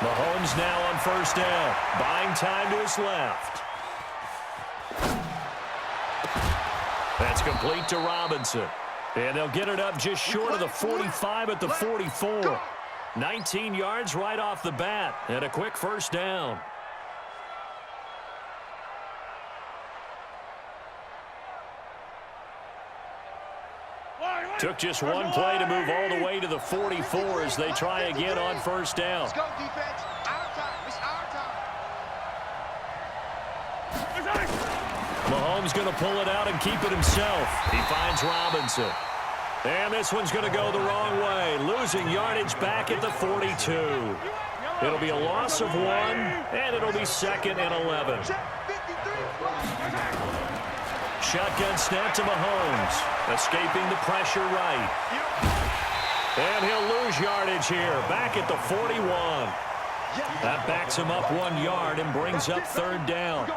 Mahomes now on first down, buying time to his left. That's complete to Robinson. And they'll get it up just short of the 45 at the 44. 19 yards right off the bat, and a quick first down. Took just one play to move all the way to the 44 as they try again on first down. Let's go, defense. Our time. It's our time. Mahomes going to pull it out and keep it himself. He finds Robinson. And this one's going to go the wrong way, losing yardage back at the 42. It'll be a loss of 1, and it'll be 2nd and 11. Shotgun snap to Mahomes, escaping the pressure right. And he'll lose yardage here, back at the 41. That backs him up 1 yard and brings up third down.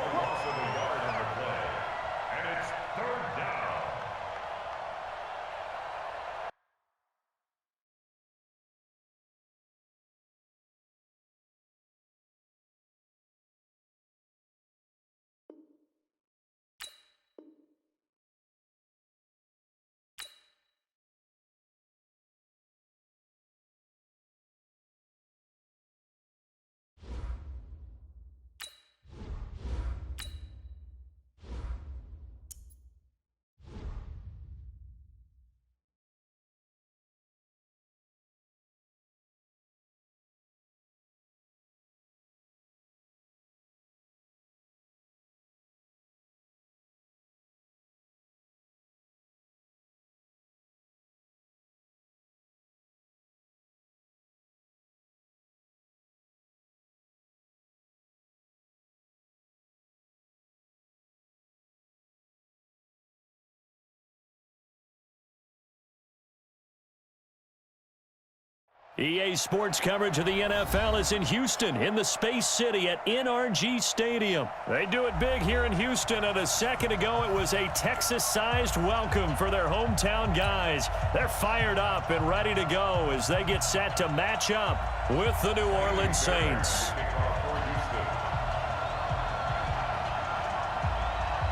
EA Sports coverage of the NFL is in Houston, in the Space City at NRG Stadium. They do it big here in Houston, and a second ago it was a Texas-sized welcome for their hometown guys. They're fired up and ready to go as they get set to match up with the New Orleans Saints.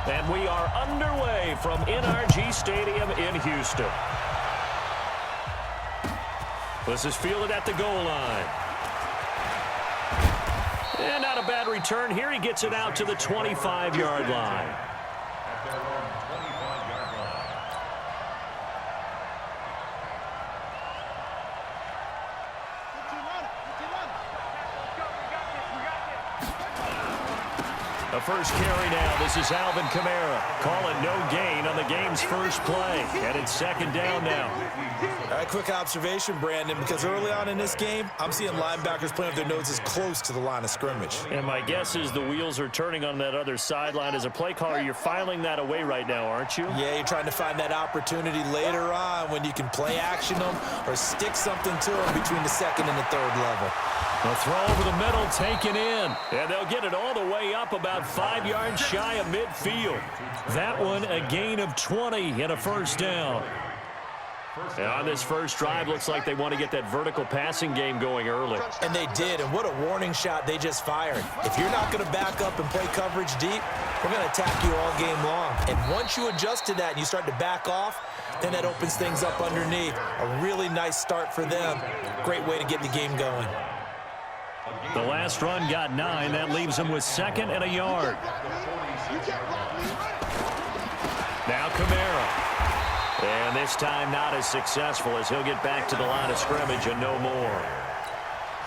And we are underway from NRG Stadium in Houston. This is fielded at the goal line. And not a bad return here. He gets it out to the 25-yard line. The first carry now. This is Alvin Kamara. Call it no gain on the game's first play. And it's second down now. All right, quick observation, Brandon, because early on in this game, I'm seeing linebackers playing with their noses close to the line of scrimmage. And my guess is the wheels are turning on that other sideline. As a play caller, you're filing that away right now, aren't you? Yeah, you're trying to find that opportunity later on when you can play action them or stick something to them between the second and the third level. The throw over the middle taken in. And they'll get it all the way up about 5 yards shy of midfield. That one a gain of 20 and a first down. And on this first drive, looks like they want to get that vertical passing game going early. And they did, and what a warning shot they just fired. If you're not going to back up and play coverage deep, we're going to attack you all game long. And once you adjust to that and you start to back off, then that opens things up underneath. A really nice start for them. Great way to get the game going. The last run got 9. That leaves them with 2nd and a yard. Now Kamara. And this time not as successful as he'll get back to the line of scrimmage and no more.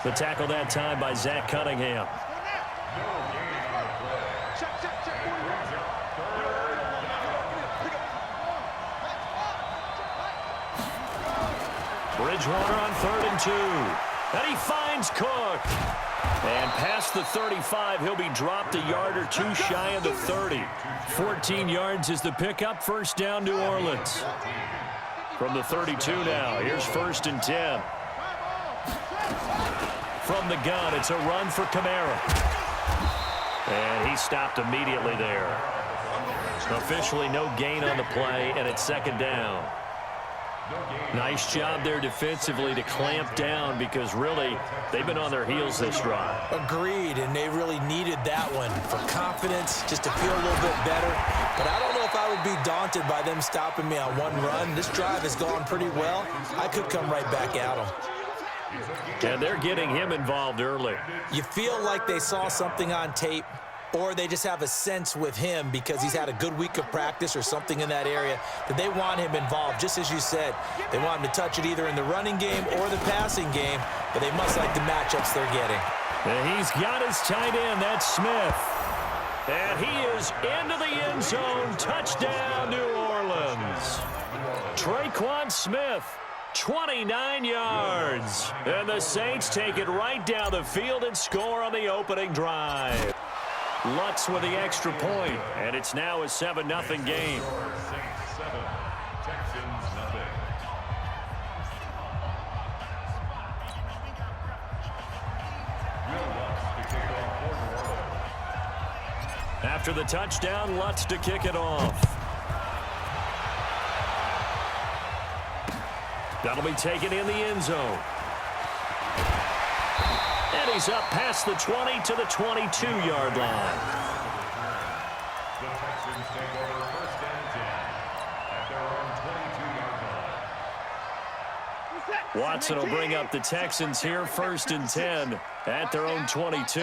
The tackle that time by Zach Cunningham. Bridgewater on 3rd and 2. And he finds Cook. And past the 35, he'll be dropped a yard or two shy of the 30. 14 yards is the pickup. First down, New Orleans. From the 32 now, here's 1st and 10. From the gun, it's a run for Kamara. And he stopped immediately there. Officially no gain on the play, and it's second down. Nice job there defensively to clamp down because really they've been on their heels this drive. Agreed, and they really needed that one for confidence, just to feel a little bit better. But I don't know if I would be daunted by them stopping me on one run. This drive has gone pretty well. I could come right back at them. And they're getting him involved early. You feel like they saw something on tape, or they just have a sense with him because he's had a good week of practice or something in that area that they want him involved. Just as you said, they want him to touch it either in the running game or the passing game, but they must like the matchups they're getting. And he's got his tight end, that's Smith. And he is into the end zone. Touchdown, New Orleans. Traquan Smith, 29 yards. And the Saints take it right down the field and score on the opening drive. Lutz with the extra point, and it's now a 7-0 game. After the touchdown, Lutz to kick it off. That'll be taken in the end zone. And he's up past the 20 to the 22-yard line. The Texans take over first and 10 at their own 22-yard line. Watson will bring up the Texans here, first and 10 at their own 22.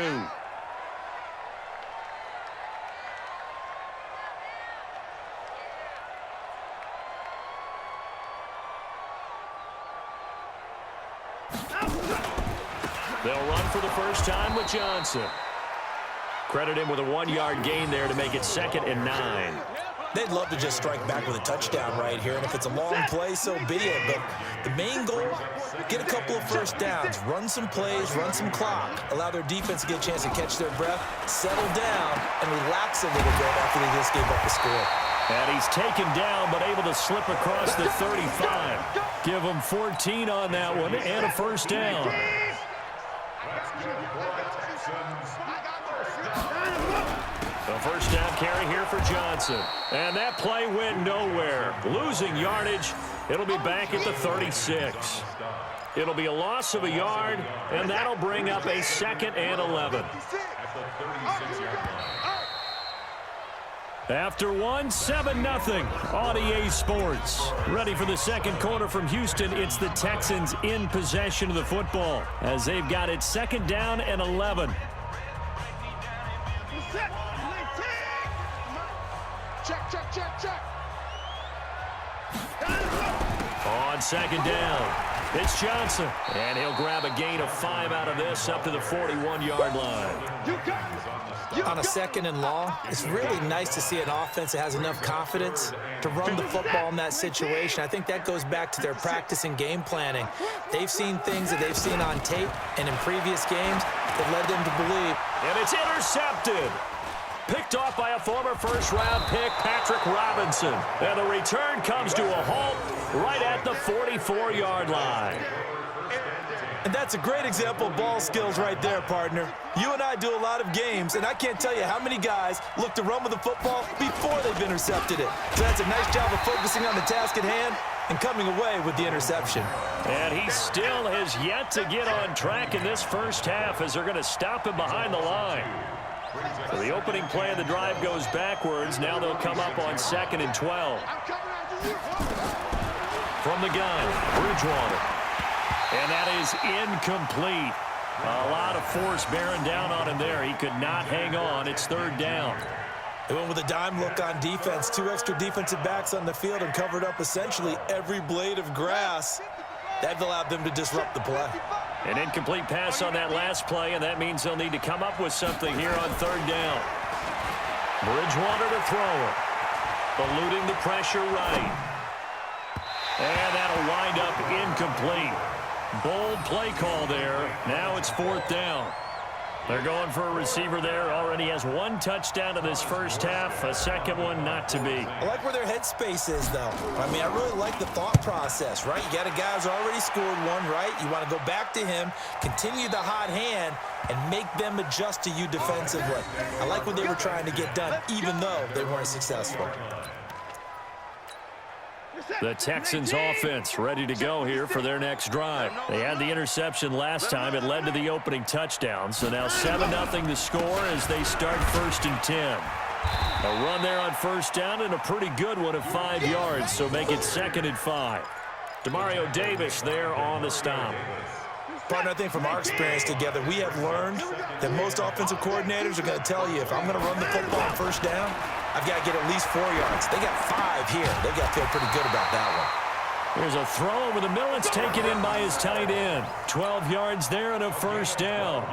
They'll run for the first time with Johnson. Credit him with a 1-yard gain there to make it 2nd and 9. They'd love to just strike back with a touchdown right here, and if it's a long play, so be it. But the main goal, get a couple of first downs, run some plays, run some clock, allow their defense to get a chance to catch their breath, settle down, and relax a little bit after they just gave up the score. And he's taken down, but able to slip across the 35. Give him 14 on that one, and a first down. A first down carry here for Johnson. And that play went nowhere. Losing yardage. It'll be back at the 36. It'll be a loss of a yard, and that'll bring up a 2nd and 11. After 7-0 on EA Sports. Ready for the second quarter from Houston. It's the Texans in possession of the football as they've got it 2nd down and 11. Check. On 2nd down, it's Johnson. And he'll grab a gain of 5 out of this up to the 41-yard line. On a 2nd and long, it's really nice to see an offense that has enough confidence to run the football in that situation. I think that goes back to their practice and game planning. They've seen things that they've seen on tape and in previous games that led them to believe. And it's intercepted. Picked off by a former first-round pick, Patrick Robinson. And the return comes to a halt right at the 44-yard line. And that's a great example of ball skills right there, partner. You and I do a lot of games, and I can't tell you how many guys look to run with the football before they've intercepted it. So that's a nice job of focusing on the task at hand and coming away with the interception. And he still has yet to get on track in this first half as they're going to stop him behind the line. So the opening play of the drive goes backwards. Now they'll come up on 2nd and 12. From the gun, Bridgewater. And that is incomplete. A lot of force bearing down on him there. He could not hang on. It's 3rd down. They went with a dime look on defense. 2 extra defensive backs on the field and covered up essentially every blade of grass. That allowed them to disrupt the play. An incomplete pass on that last play, and that means they'll need to come up with something here on 3rd down. Bridgewater to throw it. Eluding the pressure right. And that'll wind up incomplete. Bold play call there. Now it's 4th down. They're going for a receiver there. Already has 1 touchdown in this first half. A second one not to be. I like where their headspace is, though. I mean, I really like the thought process, right? You got a guy who's already scored 1, right? You want to go back to him, continue the hot hand, and make them adjust to you defensively. I like what they were trying to get done, even though they weren't successful. The Texans offense ready to go here for their next drive. They had the interception last time. It led to the opening touchdown. So now 7-0 the score as they start 1st and 10. A run there on 1st down and a pretty good one of 5 yards. So make it 2nd and 5. Demario Davis there on the stop. Partner, I think from our experience together, we have learned that most offensive coordinators are going to tell you, if I'm going to run the football on 1st down, I've got to get at least 4 yards. They got 5 here. They've got to feel pretty good about that one. There's a throw over the middle. It's taken in by his tight end. 12 yards there and a 1st down.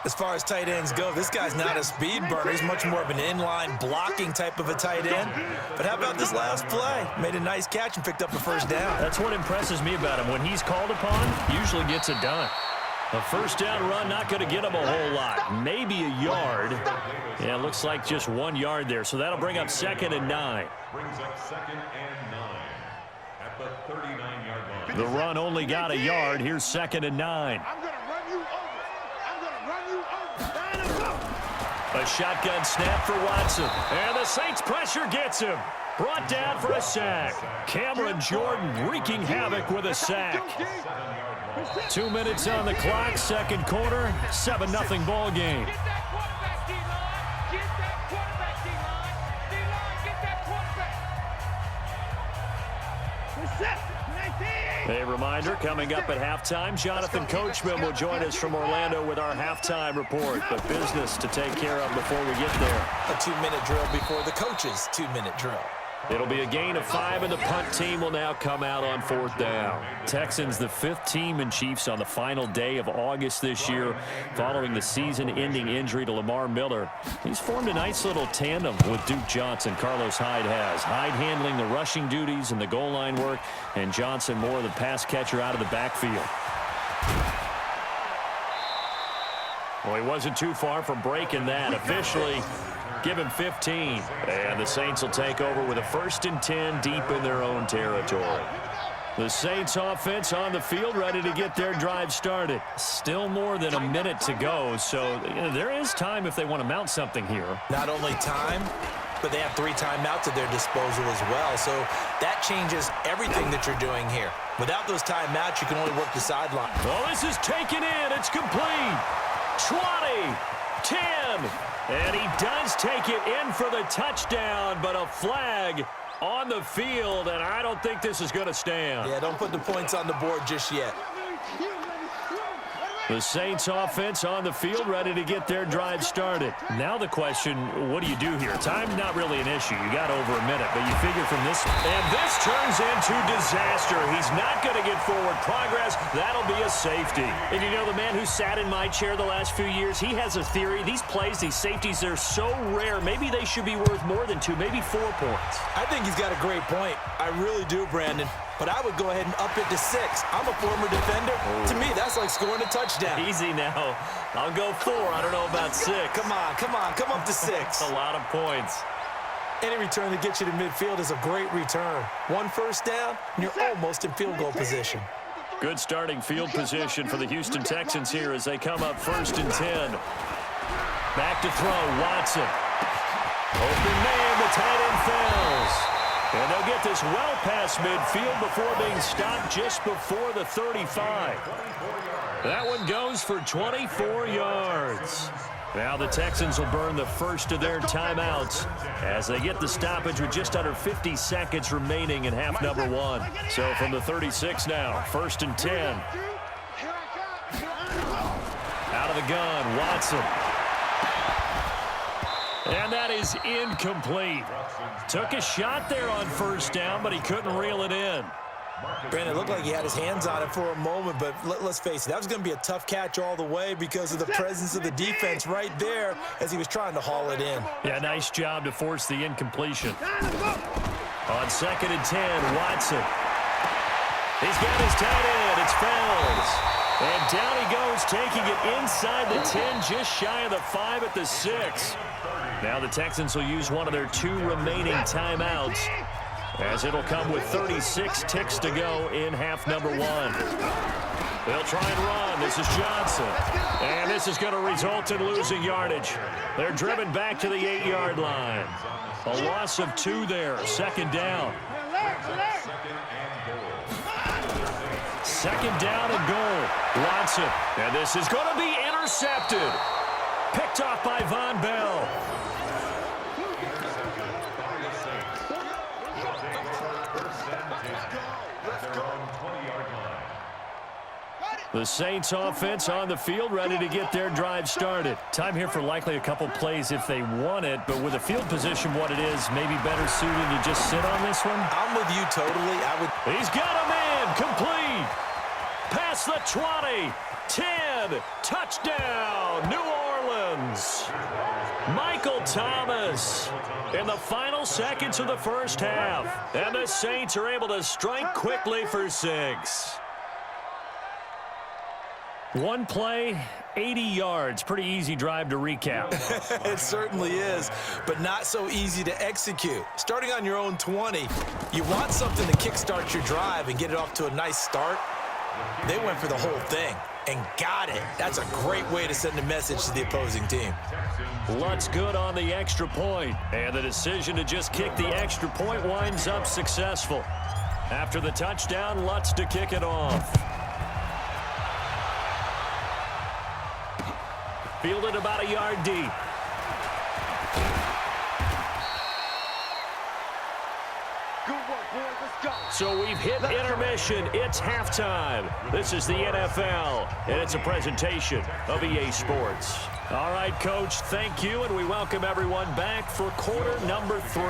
As far as tight ends go, this guy's not a speed burner. He's much more of an inline blocking type of a tight end. But how about this last play? Made a nice catch and picked up a 1st down. That's what impresses me about him. When he's called upon, usually gets it done. A 1st down run, not going to get him a whole lot. Maybe a yard. Yeah, it looks like just 1 yard there. So that'll bring up 2nd and 9. Brings up 2nd and 9 at the 39-yard line. The run only got a yard. Here's 2nd and 9. I'm going to run you over. I'm going to run you over. Line him up. A shotgun snap for Watson. And the Saints pressure gets him. Brought down for a sack. Cameron Jordan wreaking havoc with a sack. 2 minutes on the clock, 2nd quarter, 7-0 ball game. Get that quarterback, D-line. Get that quarterback, D-line. D-line, get that quarterback. A reminder, coming up at halftime, Jonathan Coachman will join us from Orlando with our halftime report. But business to take care of before we get there. A 2-minute drill before the coach's 2-minute drill. It'll be a gain of 5, and the punt team will now come out on 4th down. Texans, the 5th team in Chiefs on the final day of August this year, following the season-ending injury to Lamar Miller. He's formed a nice little tandem with Duke Johnson. Carlos Hyde has. Hyde handling the rushing duties and the goal line work, and Johnson more of the pass catcher out of the backfield. Well, he wasn't too far from breaking that. Officially, give him 15. And the Saints will take over with a 1st and 10 deep in their own territory. The Saints offense on the field ready to get their drive started. Still more than a minute to go, so there is time if they want to mount something here. Not only time, but they have 3 timeouts at their disposal as well. So that changes everything that you're doing here. Without those timeouts, you can only work the sideline. Well, this is taken in. It's complete. 20, 10. And he does take it in for the touchdown, but a flag on the field, and I don't think this is going to stand. Yeah, don't put the points on the board just yet. The Saints offense on the field ready to get their drive started. Now the question, what do you do here? Time not really an issue. You got over a minute, but you figure from this. And this turns into disaster. He's not going to get forward progress. That'll be a safety. And you know, the man who sat in my chair the last few years, he has a theory. These plays, these safeties, they're so rare. Maybe they should be worth more than 2, maybe 4 points. I think he's got a great point. I really do, Brandon. But I would go ahead and up it to 6. I'm a former defender. To me, that's like scoring a touchdown. Easy now. I'll go 4. I don't know about 6. Come on. Come up to 6. That's a lot of points. Any return that gets you to midfield is a great return. 1 1st down, and you're almost in field goal position. Good starting field position for the Houston Texans here as they come up 1st and 10. Back to throw, Watson. Open man, the tight end fails. And they'll get this well past midfield before being stopped just before the 35. That one goes for 24 yards. Now the Texans will burn the first of their timeouts as they get the stoppage with just under 50 seconds remaining in half number 1. So from the 36 now, 1st and 10. Out of the gun, Watson. And that is incomplete. Took a shot there on 1st down, but he couldn't reel it in. Brandon, it looked like he had his hands on it for a moment, but let's face it, that was going to be a tough catch all the way because of the presence of the defense right there as he was trying to haul it in. Yeah, nice job to force the incompletion. On 2nd and 10, Watson. He's got his tight end. It's Fells. And down he goes, taking it inside the 10, just shy of the 5 at the 6. Now the Texans will use one of their 2 remaining timeouts. as it'll come with 36 ticks to go in half number one. They'll try and run. This is Johnson. And this is going to result in losing yardage. They're driven back to the 8-yard line. A loss of 2 there. Second down. Second down and goal. Watson. And this is going to be intercepted. Picked off by Von Bell. The Saints offense on the field, ready to get their drive started. Time here for likely a couple plays if they want it, but with the field position what it is, maybe better suited to just sit on this one. I'm with you totally. He's got a man, complete. Past the 20, 10, touchdown, New Orleans. Michael Thomas in the final seconds of the first half. And the Saints are able to strike quickly for 6. One play, 80 yards. Pretty easy drive to recap. It certainly is, but not so easy to execute. Starting on your own 20, you want something to kickstart your drive and get it off to a nice start. They went for the whole thing and got it. That's a great way to send a message to the opposing team. Lutz good on the extra point, and the decision to just kick the extra point winds up successful. After the touchdown, Lutz to kick it off. Fielded about a yard deep. Good work, boys. Let's go. So we've hit intermission. It's halftime. This is the NFL, and it's a presentation of EA Sports. All right, Coach, thank you, and we welcome everyone back for quarter number 3.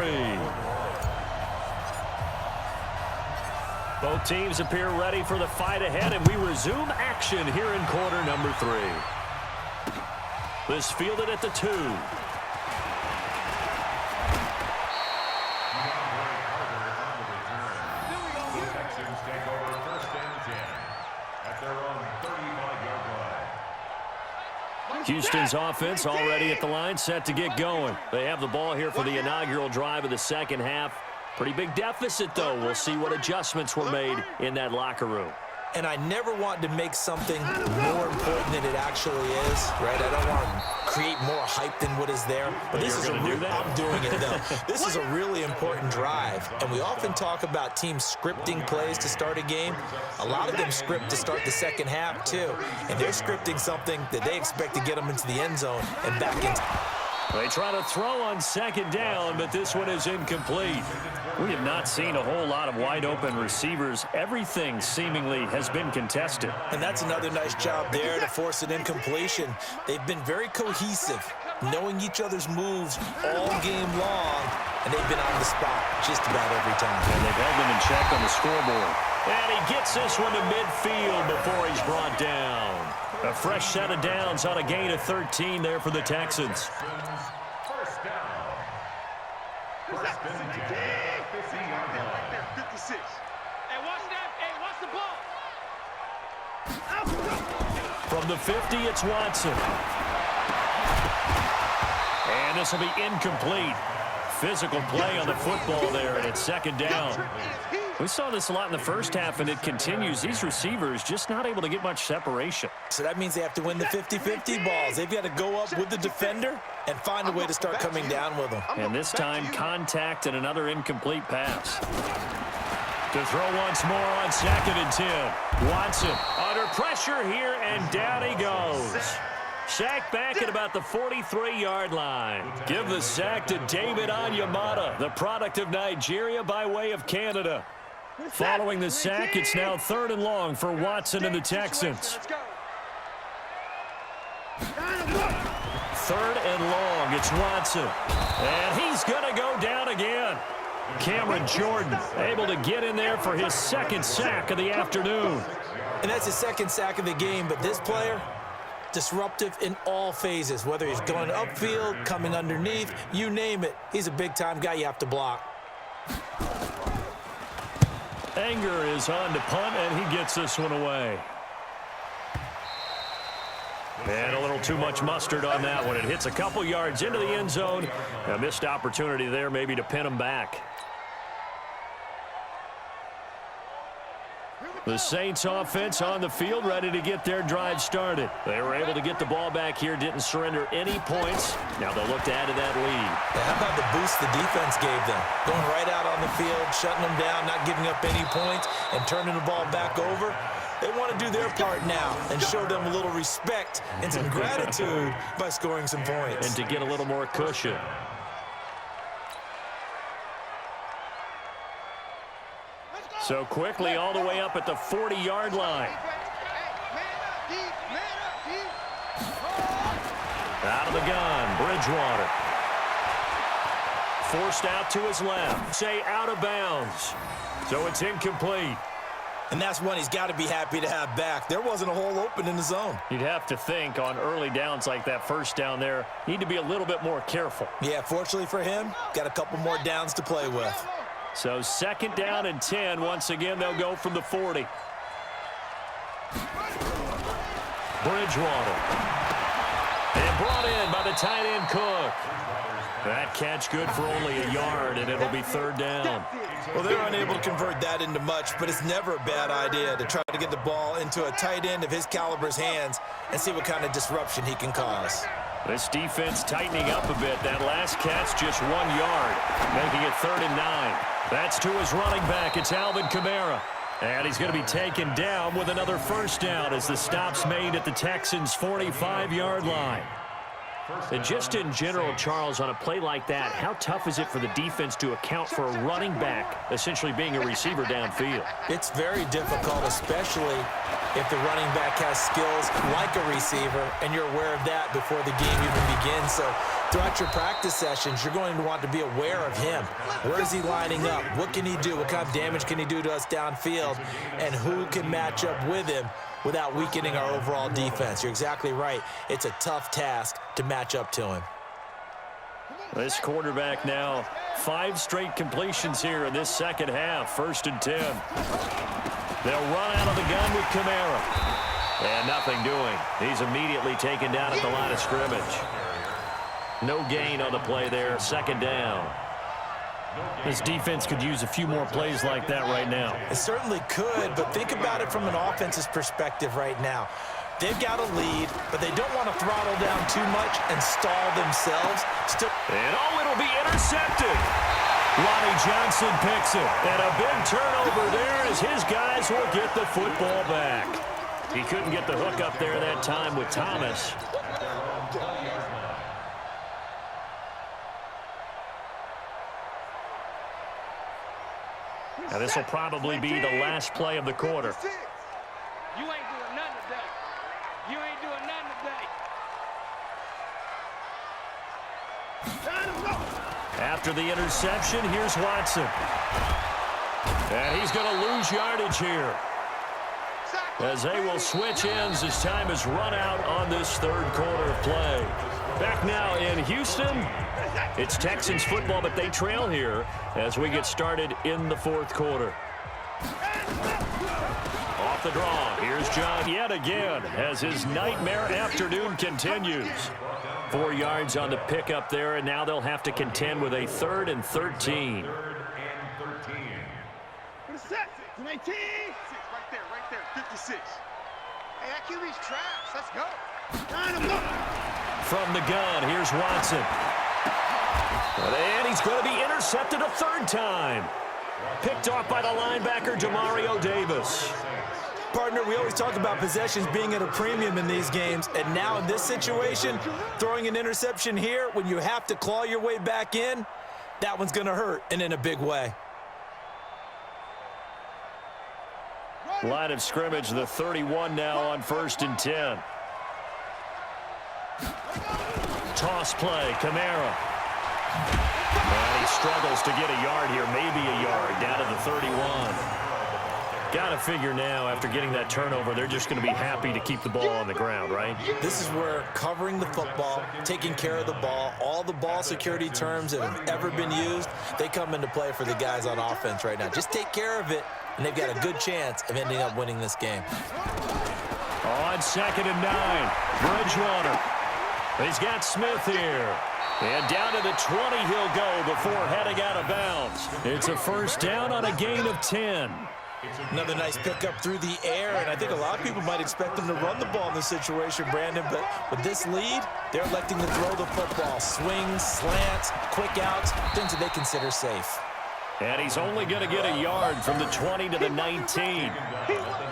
Both teams appear ready for the fight ahead, and we resume action here in quarter number 3. This fielded at the 2. Houston's offense already at the line, set to get going. They have the ball here for the inaugural drive of the second half. Pretty big deficit, though. We'll see what adjustments were made in that locker room. And I never want to make something more important than it actually is, right? I don't want to create more hype than what is there. But this is I'm doing it, though. This is a really important drive. And we often talk about teams scripting plays to start a game. A lot of them script to start the second half, too. And they're scripting something that they expect to get them into the end zone and back into. They try to throw on second down, but this one is incomplete. We have not seen a whole lot of wide-open receivers. Everything seemingly has been contested. And that's another nice job there to force an incompletion. They've been very cohesive, knowing each other's moves all game long, and they've been on the spot just about every time. And they've held them in check on the scoreboard. And he gets this one to midfield before he's brought down. A fresh set of downs on a gain of 13 there for the Texans. First down. First and 10. 50-yard line. 56. Hey, watch that. Hey, watch the ball. From the 50, it's Watson. And this will be incomplete. Physical play on the football there, and it's second down. We saw this a lot in the first half, and it continues. These receivers just not able to get much separation. So that means they have to win the 50-50 balls. They've got to go up with the defender and find a way to start coming down with them. And this time, contact and another incomplete pass. To throw once more on second and 10. Watson under pressure here, and down he goes. Sack back at about the 43-yard line. Give the sack to David Onyemata, the product of Nigeria by way of Canada. Following the sack, it's now 3rd and long for Watson and the Texans. 3rd and long, it's Watson. And he's going to go down again. Cameron Jordan able to get in there for his second sack of the afternoon. And that's his second sack of the game, but this player, disruptive in all phases, whether he's going upfield, coming underneath, you name it. He's a big-time guy you have to block. Anger is on to punt, and he gets this one away. And a little too much mustard on that one. It hits a couple yards into the end zone. A missed opportunity there maybe to pin him back. The Saints offense on the field, ready to get their drive started. They were able to get the ball back here, didn't surrender any points. Now they'll look to add to that lead. How about the boost the defense gave them? Going right out on the field, shutting them down, not giving up any points, and turning the ball back over. They want to do their part now and show them a little respect and some gratitude by scoring some points. And to get a little more cushion. So quickly all the way up at the 40-yard line. Out of the gun, Bridgewater. Forced out to his left. Say out of bounds. So it's incomplete. And that's one he's got to be happy to have back. There wasn't a hole open in the zone. You'd have to think on early downs like that first down there, need to be a little bit more careful. Yeah, fortunately for him, got a couple more downs to play with. So 2nd down and 10. Once again, they'll go from the 40. Bridgewater. And brought in by the tight end Cook. That catch good for only a yard, and it'll be 3rd down. Well, they're unable to convert that into much, but it's never a bad idea to try to get the ball into a tight end of his caliber's hands and see what kind of disruption he can cause. This defense tightening up a bit. That last catch just 1 yard, making it 3rd and 9. That's to his running back. It's Alvin Kamara. And he's going to be taken down with another 1st down as the stop's made at the Texans' 45-yard line. And just in general, Charles, on a play like that, how tough is it for the defense to account for a running back essentially being a receiver downfield? It's very difficult, especially if the running back has skills like a receiver, and you're aware of that before the game even begins. So throughout your practice sessions, you're going to want to be aware of him. Where is he lining up? What can he do? What kind of damage can he do to us downfield? And who can match up with him without weakening our overall defense? You're exactly right. It's a tough task to match up to him. This quarterback now 5 straight completions here in this second half. 1st and 10. They'll run out of the gun with Kamara. And nothing doing. He's immediately taken down at the line of scrimmage. No gain on the play there. 2nd down. This defense could use a few more plays like that right now. It certainly could, but think about it from an offense's perspective right now. They've got a lead, but they don't want to throttle down too much and stall themselves. And it'll be intercepted. Ronnie Johnson picks it. And a big turnover there as his guys will get the football back. He couldn't get the hook up there that time with Thomas. Now this will probably be the last play of the quarter. You ain't doing nothing today. You ain't doing nothing today. After the interception, here's Watson. And he's going to lose yardage here, as they will switch ends as time is run out on this 3rd quarter of play. Back now in Houston, it's Texans football, but they trail here as we get started in the 4th quarter. Off the draw, here's John yet again as his nightmare afternoon continues. 4 yards on the pickup there, and now they'll have to contend with a 3rd and 13. 19. Right there, 56. Hey, that QB's trash. Let's go. From the gun, here's Watson. And he's going to be intercepted a 3rd time. Picked off by the linebacker, Demario Davis. Partner, we always talk about possessions being at a premium in these games, and now in this situation, throwing an interception here when you have to claw your way back in, that one's going to hurt, and in a big way. Line of scrimmage, the 31 now on 1st and 10. Toss play, Kamara. And he struggles to get a yard here, maybe a yard, down to the 31. Got to figure now, after getting that turnover, they're just going to be happy to keep the ball on the ground, right? This is where covering the football, taking care of the ball, all the ball security terms that have ever been used, they come into play for the guys on offense right now. Just take care of it, and they've got a good chance of ending up winning this game. On 2nd and 9, Bridgewater. He's got Smith here. And down to the 20 he'll go before heading out of bounds. It's a 1st down on a gain of 10. Another nice pickup through the air, and I think a lot of people might expect them to run the ball in this situation, Brandon, but with this lead, they're electing to throw the football. Swings, slants, quick outs, things that they consider safe. And he's only going to get a yard from the 20 to the 19.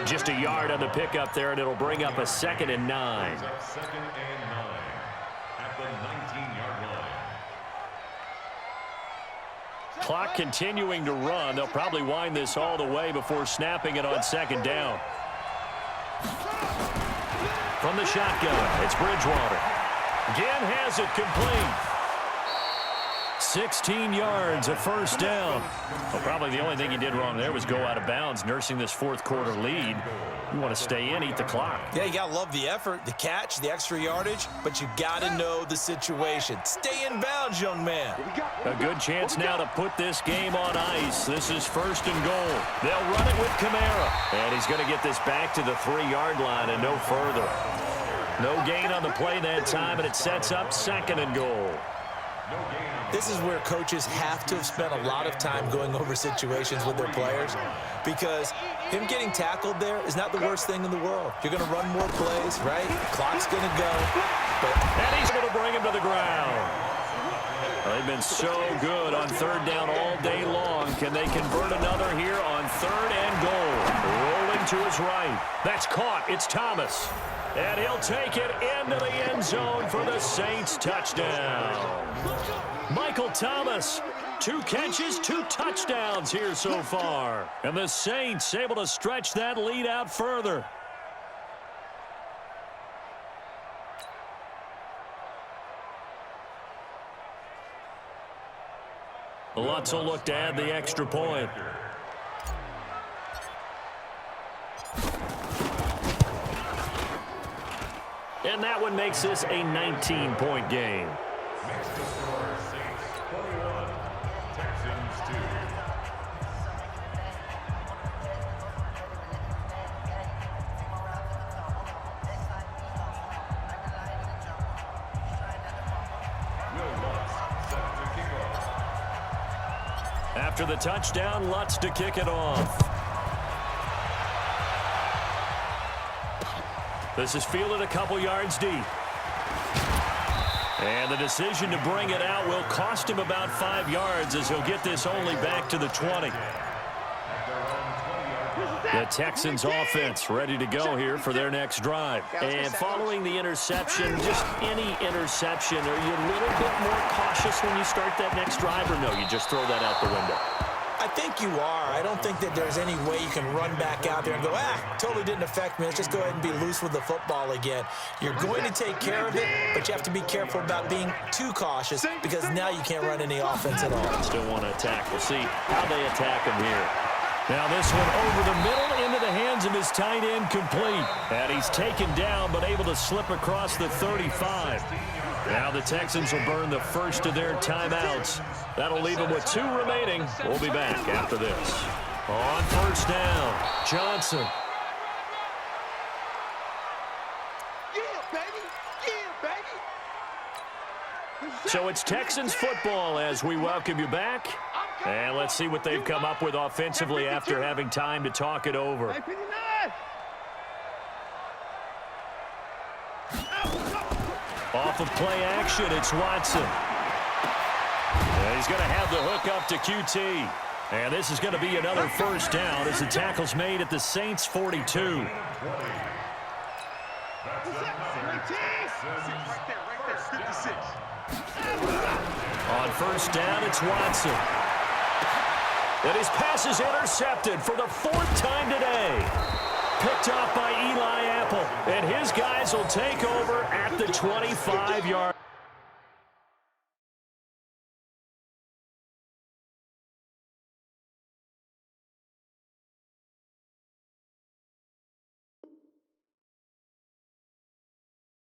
Just a yard on the pickup there, and it'll bring up a 2nd and 9. Second and 9 at the 19-yard line. Clock continuing to run. They'll probably wind this all the way before snapping it on 2nd down. From the shotgun, it's Bridgewater. Again has it complete. 16 yards, a 1st down. Well, probably the only thing he did wrong there was go out of bounds, nursing this 4th quarter lead. You want to stay in, eat the clock. Yeah, you got to love the effort, the catch, the extra yardage, but you got to know the situation. Stay in bounds, young man. A good chance now to put this game on ice. This is 1st and goal. They'll run it with Kamara. And he's going to get this back to the 3-yard line and no further. No gain on the play that time, and it sets up 2nd and goal. This is where coaches have to have spent a lot of time going over situations with their players, because him getting tackled there is not the worst thing in the world. You're going to run more plays, right? Clock's going to go. And he's going to bring him to the ground. They've been so good on 3rd down all day long. Can they convert another here on 3rd and goal? Rolling to his right. That's caught. It's Thomas. And he'll take it into the end zone for the Saints touchdown. Michael Thomas, 2 catches, 2 touchdowns here so far. And the Saints able to stretch that lead out further. Lutz will look to add the extra point. And that one makes this a 19-point game. Next to score, Saints 41, Texans 2. Will Lutz set to kick off. After the touchdown, Lutz to kick it off. This is fielded a couple yards deep. And the decision to bring it out will cost him about 5 yards, as he'll get this only back to the 20. The Texans offense ready to go here for their next drive. And following the interception, just any interception, are you a little bit more cautious when you start that next drive, or no, you just throw that out the window? I think you are. I don't think that there's any way you can run back out there and go, totally didn't affect me. Let's just go ahead and be loose with the football again. You're going to take care of it, but you have to be careful about being too cautious, because now you can't run any offense at all. Still want to attack. We'll see how they attack him here. Now this one over the middle into the hands of his tight end, complete. And he's taken down, but able to slip across the 35. Now the Texans will burn the first of their timeouts. That'll leave them with 2 remaining. We'll be back after this. On 1st down, Johnson. Yeah, baby. Yeah, baby. So it's Texans football as we welcome you back. And let's see what they've come up with offensively after having time to talk it over. Off of play action, it's Watson. And he's going to have the hook up to QT. And this is going to be another 1st down as the tackle's made at the Saints 42. On 1st down, it's Watson. And his pass is intercepted for the 4th time today. Picked off by Eli Apple. And his guys will take over at the 25-yard.